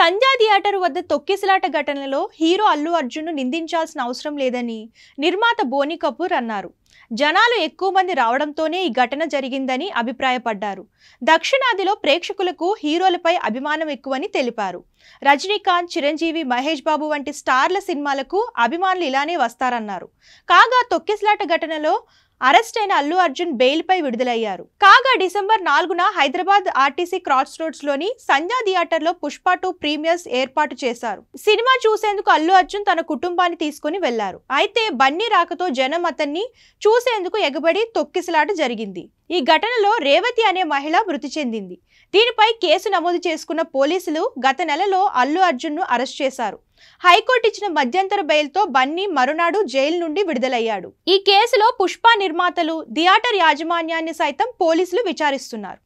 సంధ్యా theatre వద్ద తొక్కిసలాట ఘటనలో హీరో అల్లు అర్జున్ను నిందించాల్సిన అవసరం లేదని నిర్మాత బోనీ కపూర్ అన్నారు. జనాలు ఎక్కువ మంది రావడంతోనే ఈ ఘటన జరిగిందని అభిప్రాయపడ్డారు. దక్షిణాదిలో ప్రేక్షకులకు హీరోలపై అభిమానం ఎక్కువని తెలిపారు. రజనీకాంత్, చిరంజీవి, మహేష్ బాబు వంటి స్టార్ల సినిమాలకు అభిమానులు ఇలానే వస్తారన్నారు. కాగా తొక్కిసలాట ఘటనలో అరెస్ట్ అయిన అల్లు అర్జున్ బెయిల్ పై విడుదలయ్యారు. కాగా డిసెంబర్ 4న హైదరాబాద్ ఆర్టీసీ క్రాస్ రోడ్స్ లోని సంధ్యా థియేటర్ లో పుష్ప 2 ప్రీమియర్స్ ఏర్పాటు చేశారు. సినిమా చూసేందుకు అల్లు అర్జున్ తన కుటుంబాన్ని తీసుకుని వెళ్లారు. అయితే బన్నీ రాకతో జనం అతన్ని చూసేందుకు ఎగబడి తొక్కిసలాట జరిగింది. ఈ ఘటనలో రేవతి అనే మహిళ మృతి చెందింది. దీనిపై కేసు నమోదు చేసుకున్న పోలీసులు గత నెలలో అల్లు అర్జున్ను అరెస్ట్ చేశారు. హైకోర్టు ఇచ్చిన మధ్యంతర బెయిల్తో బన్నీ మరునాడు జైలు నుండి విడుదలయ్యాడు. ఈ కేసులో పుష్ప నిర్మాతలు, థియేటర్ యాజమాన్యాన్ని సైతం పోలీసులు విచారిస్తున్నారు.